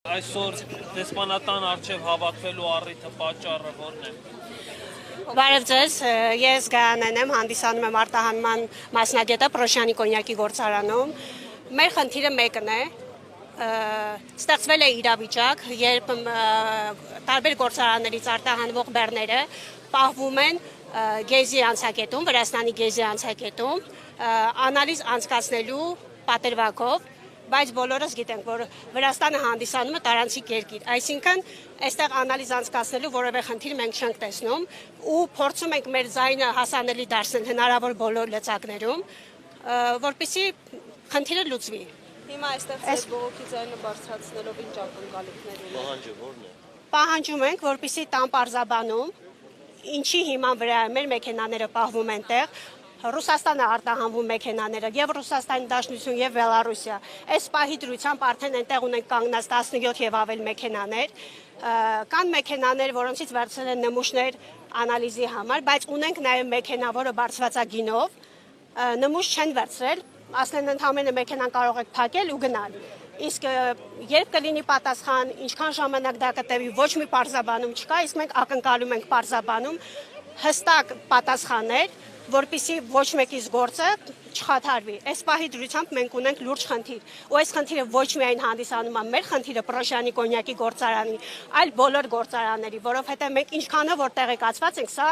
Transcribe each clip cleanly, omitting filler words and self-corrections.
Այսօր դեսպանատան առջև հավաքվելու առիթը պատճառը որն է։ Բարև ձեզ, ես Գայանեն եմ, հանդիսանում եմ արտահանման մասնագետը Պրոշյանի կոնյակի գործարանում։ Մեր խնդիրը մեկն է, ստեղծվել է իրավիճակ, երբ տարբեր գործարաններից արտահանվող բեռները պահվում են գեզի անցակետում, Վրաստանի գեզի անցակետում, անալիզ անցկացնելու պատրվակով, բայց բոլորս գիտենք, որ Վրաստանը հանդիսանում է տարանցիկ երկիր, այսինքն այստեղ անալիզ անցկացնելու որևէ խնդիր մենք չենք տեսնում ու փորձում ենք մեր ձայնը հասանելի դարձնել հնարավոր բոլոր լծակներում, որպեսզի խնդիրը լուծվի։ Հիմա այստեղ ձեր բողոքի ձայնը բարձրացնելով ինչ ակնկալիքներ ունեք։ Պահանջը որն է։ Պահանջում ենք, որպեսզի տան պարզաբանում, ինչի հիման վրա մեր մեքենաները պահվում են տեղ, Ռուսաստանը արտահանվում մեքենաները եւ Ռուսաստանի Դաշնություն եւ Բելարուսիա։ Այս պահի դրությամբ արդեն այնտեղ ունենք կանգնած 17 եւ ավել մեքենաներ, կան մեքենաներ, որոնցից վերցրել են նմուշներ անալիզի համար, բայց ունենք նաեւ մեքենա, որը բարձրացա գինով, նմուշ չեն վերցրել, ասեն ընդհանրապես մեքենան կարող եք փակել ու գնալ։ Իսկ երբ կլինի պատասխան, ինչքան ժամանակ դա կտևի, ոչ մի պարզաբանում չկա, իսկ մենք ակնկալում ենք պարզաբանում հստակ պատասխաններ, որպեսզի ոչ մեկից գործը չխաթարվի։ Այս պահի դրությամբ մենք ունենք լուրջ խնդիր։ Ու այս խնդիրը ոչ միայն հանդիսանում է մեր խնդիրը Պրոշյանի կոնյակի գործարանի, այլ բոլոր գործարանների, որովհետև մենք ինչքանով որ տեղեկացված ենք, սա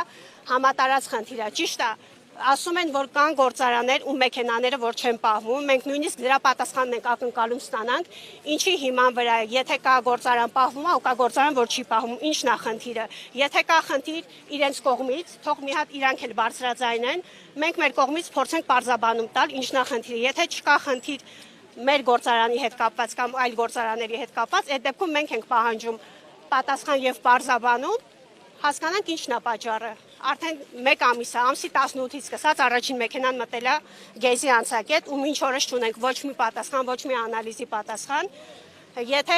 համատարած խնդիր է։ Ճիշտ է, ասում են, որ կան գործարաններ ու մեքենաները, որ չեն պահվում, մենք նույնիսկ դրա պատասխանն ենք ակնկալում ստանանք, ինչի հիման վրա, եթե կա գործարան պահվում է, ու կա գործարան, որ չի պահվում, ինչն է խնդիրը։ Եթե կա խնդիր իրենց կողմից, թող մի հատ իրանք էլ բարձրաձայնեն, մենք մեր կողմից փորձենք պարզաբանում տալ, ինչն է խնդիրը։ Եթե չկա խնդիր մեր գործարանի հետ կապված կամ այլ գործարանների հետ կապված, այդ դեպքում մենք ենք պահանջում պատասխան եւ պարզաբանում, հասկանանք ինչն է պատճառը։ Արդեն 1 ամիս է, ամսի 18-ից սկսած առաջին մեքենան մտել է գեզի անցակետ ու մինչ օրս չունենք ոչ մի պատասխան, ոչ մի անալիզի պատասխան։ Եթե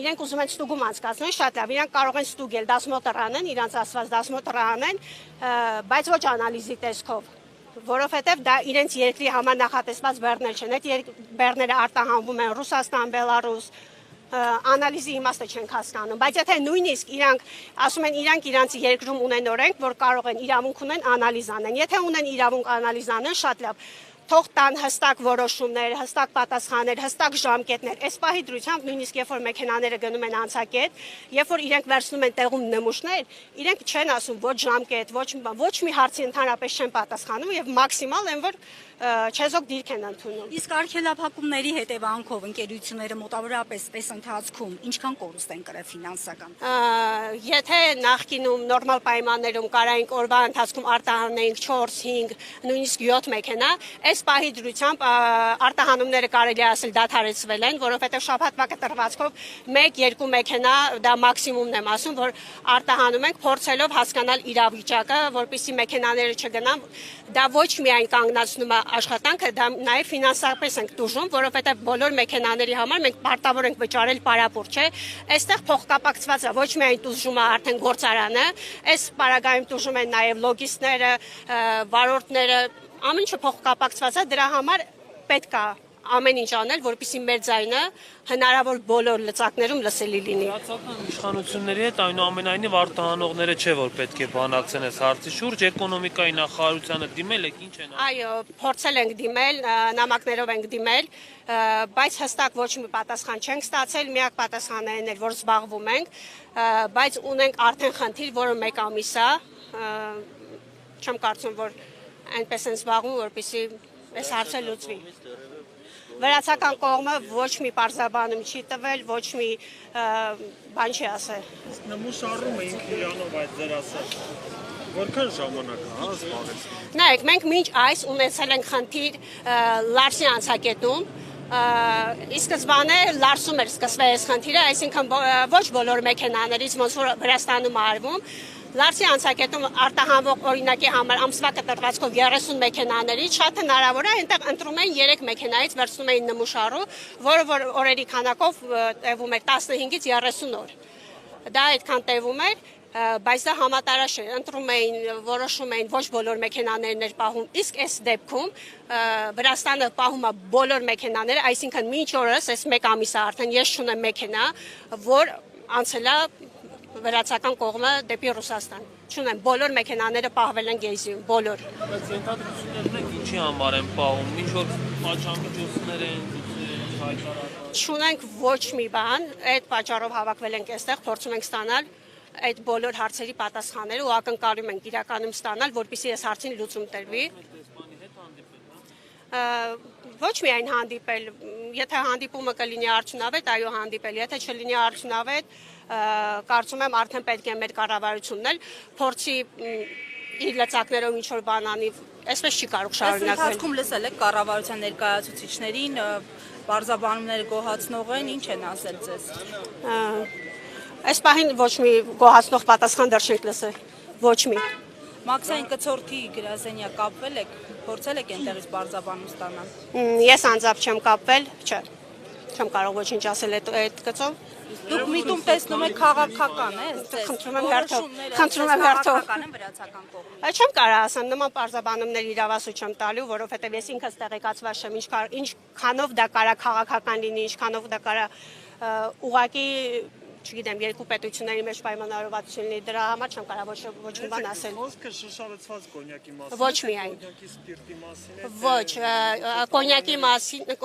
իրենք ուզում են ստուգում անցկացնել, շատ լավ, իրանք կարող են ստուգել, դասմոտր անեն, իրանց ասված դասմոտր անեն, բայց ոչ անալիզի տեսքով, որովհետև դա իրենց երկրի համար նախատեսված բեռներ չեն, այդ բեռները արտահանվում են Ռուսաստան, Բելարուս, անալիզի իմաստը չենք հասկանում, բայց եթե նույնիսկ իրանք ասում են իրանք իրանց երկրում ունեն օրենք, որ կարող են իրավունք ունեն անալիզ անեն, եթե ունեն իրավունք անալիզ անեն, շատ լավ, թող տան հստակ որոշումներ, հստակ պատասխաններ, հստակ ժամկետներ, այս պահի դրությամբ նույնիսկ երբ որ մեքենաները գնում են անցակետ, երբ որ իրենք վերցնում են տեղում նմուշներ, իրենք չեն ասում ոչ ժամկետ, ոչ մի հարցի ընդհանրապես չեն պատասխանում եւ մաքսիմալ են որ չեզոք դիրք են ընդունում։ Իսկ արգելափակումների հետևանքով ընկերությունները մոտավորապես այս ընթացքում ինչքան կորուստ են կրել ֆինանսական։ Եթե նախկինում նորմալ պայմաններում կարայինք օրվա ընթացքում արտահանեինք 4-5, նույնիսկ 7 մեքենա, այս պահի դրությամբ արտահանումները կարելի է ասել դադարեցվել են, որովհետև շաբաթվա կտրվածքով 1-2 մեքենա դա մաքսիմումն եմ ասում, որ արտահանում ենք փորձելով հասկանալ իրավիճակը, որպեսզի մեքենաները չգնան, դա ոչ միայն կանգնացնում է աշխատանքը, դա նաև ֆինանսապես ենք տուժում, որովհետև բոլոր մեքենաների համար մենք պարտավոր ենք վճարել պարապուր, չէ։ Այստեղ փոխկապակցված է ոչ միայն տուժում է արդեն գործարանը, այս պարագայում տուժում են նաև լոգիստները, վարորդները, ամեն ինչը փոխկապակցված է, դրա համար պետք է ամեն ինչ անել, որպեսզի մեր ձայնը հնարավոր բոլոր լծակներում լսելի լինի։ Վրացական իշխանությունների հետ այնուամենայնիվ արտահանողները չէ որ պետք է բանակցեն այս հարցի շուրջ, էկոնոմիկայի նախարարությանը դիմել եք, ինչ են։ Այո, փորձել ենք դիմել, նամակներով ենք դիմել, բայց հստակ ոչ մի պատասխան չենք ստացել, միակ պատասխանն է, որ զբաղվում ենք, բայց ունենք արդեն խնդիր, որը 1 ամիս է, չեմ կարծում, որ այնպես են զբաղվում, որպեսզի այս հարցը լուծվի։ Վրացական կողմը ոչ մի պարզաբանում չի տվել, ոչ մի բան չի ասել։ Նմուշ առում էինք իրանով այդ ձեր ասած։ Որքան ժամանակ է, զբաղեց։ Նայեք, մենք մինչ այս ունեցել ենք խնդիր Լարսի անցակետում, ի սկզբանե Լարսում էր սկսվել այս խնդիրը, այսինքն ոչ բոլոր մեքենաներից ոնց որ Վրաստանում արվում, Լարսի անցակետում արտահանվող օրինակի համար ամսվա կտրվածքով 30 մեքենաներից շատ հնարավոր է այնտեղ ընտրում էին 3 մեքենայից վերցնում էին նմուշառու, որը որ օրերի քանակով տևում էր 15-ից 30 օր։ Դա այդքան տևում էր, բայց դա համատարած չէ, ընտրում էին, որոշում էին ոչ բոլոր մեքենաներն էր պահում, իսկ այս դեպքում Վրաստանը պահում է բոլոր մեքենաները, այսինքն մինչ օրս, այս 1 ամիս է արդեն ես չունեմ մեքենա, որ անցել է վրացական կողմը դեպի Ռուսաստան։ Չունեմ, բոլոր մեքենաները պահվել են Գեյզիում, բոլոր։ Բայց ենթադրություններն են ինչի համար են պահում, ինչ որ պատժամիջոցներ են հայտարարել։ Չունենք ոչ մի բան, այդ պատճառով հավաքվել ենք այստեղ, փորձում ենք ստանալ այդ բոլոր հարցերի պատասխանները ու ակնկալում ենք իրականում ստանալ, որպեսզի այս հարցին լուծում տրվի։ Ոչ միայն հանդիպել, եթե հանդիպումը կլինի արդյունավետ, այո հանդիպել, եթե չլինի արդյունավետ, կարծում եմ արդեն պետք է մեր կառավարությունն էլ փորձի իր լծակներով ինչ որ բան անի, այսպես չի կարող շարունակվել։ Ընթացքում լսել եք կառավարության ներկայացուցիչներին, բարձաբանումները գոհացնող են, ինչ են ասել ձեզ։ Այս պահին ոչ մի գոհացնող պատասխան դեռ չենք լսել, ոչ մի։ Մաքսային կցորդի գրասենյակ կապվել եք, փորձել եք այնտեղից բարձաբանում ստանալ։ Ես անձամբ չեմ կապվել, չէ, չեմ կարող ոչինչ ասել այդ գծով։ Դուք միտում տեսնում եք քաղաքական, Խնդրում եմ հերթով, խնդրում եմ հերթով։ Քաղաքական են վրացական կողմը։ Չեմ կարող ասեմ, նման պարզաբանումներ իրավասու չեմ տալու, որովհետև ես ինքս տեղեկացված չեմ, ինչքանով դա կարա քաղաքական լինի, ինչքանով դա կարա ուղղակի չգիտեմ, երկու պետությունների մեջ պայմանավորվածություն լինի, դրա համար չեմ կարող ոչ մի բան ասել։ Խոսքը շշալցված կոնյակի մասին։ Ոչ միայն։ Կոնյակի սպիրտի մասին է։ Ոչ,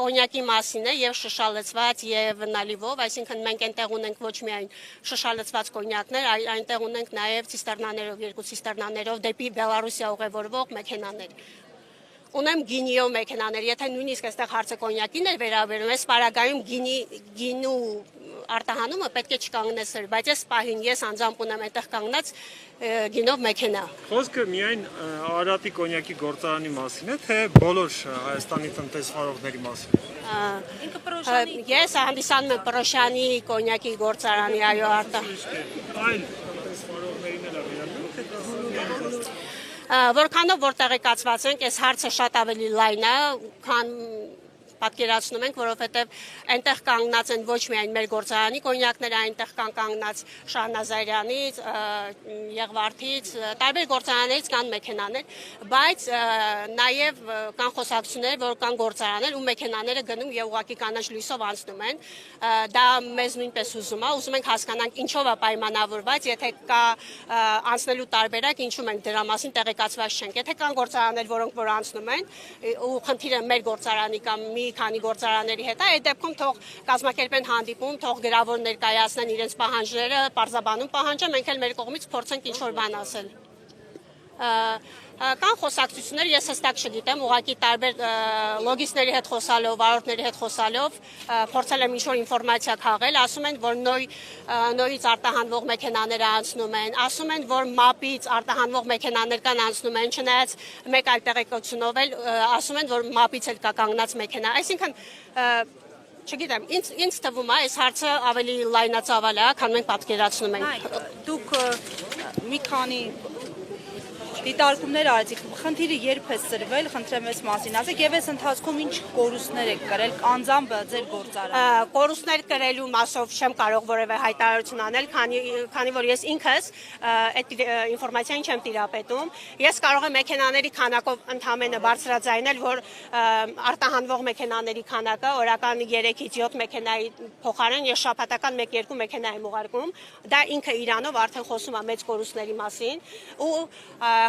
կոնյակի մասին է եւ շշալցված եւ նալիվով, այսինքն մենք այնտեղ ունենք ոչ միայն շշալցված կոնյակներ, այնտեղ ունենք նաեւ ցիստերնաներով, երկու ցիստերնաներով դեպի Բելարուսիա ուղևորվող մեքենաներ։ Ունեմ գինիով մեքենաներ, եթե նույնիսկ այստեղ հարցը կոնյակին էր վերաբերում, այս պարագայում գինու արտահանումը պետք է չկանգնեցներ, բայց այս պահին ես անձամբ ունեմ այդտեղ կանգնած գինով մեքենա։ Խոսքը միայն Արարատի կոնյակի գործարանի մասին է, թե բոլոր Հայաստանի տնտեսվարողների մասին։ Ինքը Պրոշյանի Ես հանդիսանում եմ Պրոշյանի կոնյակի գործարանի, այո, Այլ տնտեսվարողներին էլ վերաբերում, թե դա որքանով որ տեղեկացված ենք, այս հարցը շատ ավելի լայն է, քան պատկերացնում ենք, որովհետև այնտեղ կանգնած են ոչ միայն մեր գործարանի կոնյակները, այնտեղ կան կանգնած Շահնազարյանից, Եղվարդից, տարբեր գործարաններից կան մեքենաներ, բայց նաև կան խոսակցություններ, որ կան գործարաններ ու մեքենաները գնում եւ ուղղակի կանաչ լույսով անցնում են։ Դա մեզ նույնպես ուզում է, ուզում ենք հասկանանք ինչով է պայմանավորված, եթե կա անցնելու տարբերակ, ինչու մենք դրա մասին տեղեկացված չենք։ Եթե կան գործարաններ, որոնք որ անցնում են ու խնդիրը մեր գործարանի կամ մի քանի գործարանների հետ է, այդ դեպքում թող կազմակերպեն հանդիպում, թող գրավոր ներկայացնեն իրենց պահանջները, պարզաբանում պահանջը, մենք էլ մեր կողմից փորձենք ինչ-որ բան ասել։ Կան խոսակցություններ, ես հստակ չգիտեմ, ուղղակի տարբեր լոգիստների հետ խոսալով, վարորդների հետ խոսալով փորձել եմ ինչ-որ ինֆորմացիա քաղել, ասում են, որ նորից արտահանվող մեքենաները անցնում են, ասում են, որ մապից արտահանվող մեքենաներ կան անցնում են, չնայած մեկ այլ տեղեկությունով էլ ասում են, որ մապից էլ կա կանգնած մեքենա, այսինքն չգիտեմ, ինձ թվում է, այս հարցը ավելի լայնածավալ է, քան մենք պատկերացնում ենք։ Դուք մի քանի դիտարկումներ արեցիք, խնդիրը երբ է սրվել, խնդրեմ այս մասին ասեք, եւ այս ընթացքում ինչ կորուստներ եք կրել, անձամբ ձեր գործարանը։ Կորուստներ կրելու մասով չեմ կարող որևէ հայտարարություն անել, քանի որ ես ինքս այդ ինֆորմացիան չեմ տիրապետում։ Ես կարող եմ մեքենաների քանակով ընդհանրապես բարձրաձայնել, որ արտահանվող մեքենաների քանակը օրական 3-ից 7 մեքենայի փոխարեն ես շաբաթական 1-2 մեքենա եմ ուղարկում։ Դա ինքը իրանով արդեն խոսում է մեծ կորուստների մասին ու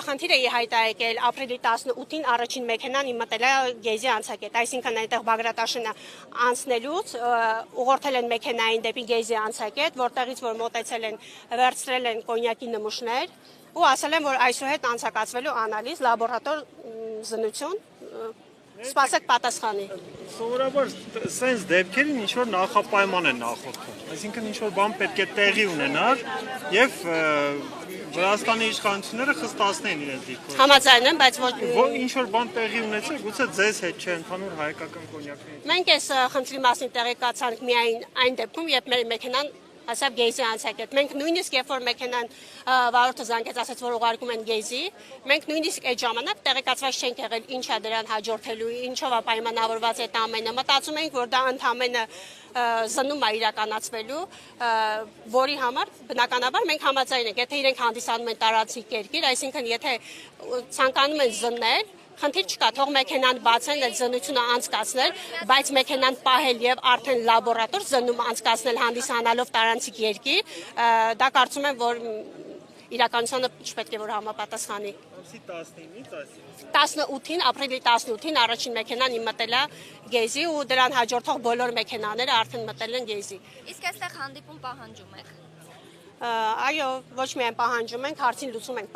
խնդիրը հայտ է եկել ապրիլի 18-ին առաջին մեքենան իմ մտել է Գեյզի անցակետ, այսինքն այնտեղ Բագրատաշենը անցնելուց ուղղորդել են մեքենային դեպի Գեյզի անցակետ, որտեղից որ մոտեցել են, վերցրել են կոնյակի նմուշներ ու ասել են, որ այսուհետ անցկացվելու անալիզ, լաբորատոր զննություն, սպասեք պատասխանի։ Սովորաբար սենց դեպքերին ինչ-որ նախապայման են նախորդում, այսինքն ինչ-որ բան պետք է տեղի ունենար և Վրաստանի իշխանությունները խստացնեն իրենց դիրքով։ Համաձայն եմ, բայց ինչ-որ բան տեղի ունեցել, գուցե ձեզ հետ չէ, ընդհանուր հայկական կոնյակների։ Մենք այս խնդրի մասին տեղեկացանք միայն այն դեպքում, երբ մեր մեքենան ասավ գեյզի անցակետ։ Մենք նույնիսկ երբ որ մեքենան վարորդը զանգեց, ասաց որ ուղարկում են գեյզի, մենք նույնիսկ այդ ժամանակ տեղեկացված չենք եղել ինչա դրան հաջորդելու, ինչով է պայմանավորված այդ ամենը։ Մտածում ենք, որ դա ընդամենը զննում է իրականացվելու, որի համար բնականաբար մենք համաձայն ենք, եթե իրենք հանդիսանում են տարածիկ երկիր, այսինքն եթե ցանկանում են զննել, խնդիր չկա, թող մեքենան բացեն, այդ զննությունը անցկացնել, բայց մեքենան պահել եւ արդեն լաբորատոր զննում անցկացնել հանդիսանալով տարանցիկ երկիր, դա կարծում եմ, որ իրականությանը չպետք է որ համապատասխանի։ Ամսի 19-ից այսինքն 18-ին, ապրիլի 18-ին առաջին մեքենան իմ մտել է գեյզի ու դրան հաջորդող բոլոր մեքենաները արդեն մտել են գեյզի։ Իսկ այստեղ հանդիպում պահանջում եք։ Այո, ոչ միայն պահանջում ենք, հարցին լուծում ենք